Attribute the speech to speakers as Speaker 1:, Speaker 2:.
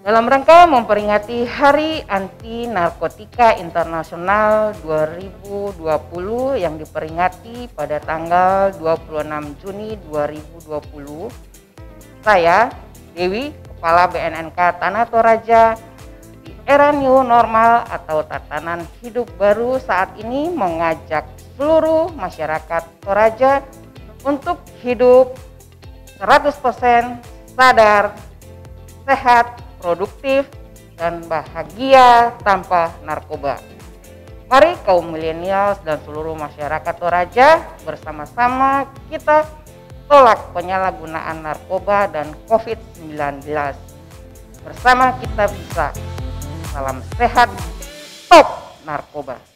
Speaker 1: Dalam rangka memperingati Hari Anti Narkotika Internasional 2020 yang diperingati pada tanggal 26 Juni 2020, saya, Dewi, Kepala BNNK Tanah Toraja, di era new normal atau tatanan hidup baru saat ini mengajak seluruh masyarakat Toraja untuk hidup 100% sadar, sehat, produktif, dan bahagia tanpa narkoba. Mari kaum milenial dan seluruh masyarakat Toraja bersama-sama kita tolak penyalahgunaan narkoba dan COVID-19. Bersama kita bisa. Salam sehat, stop narkoba.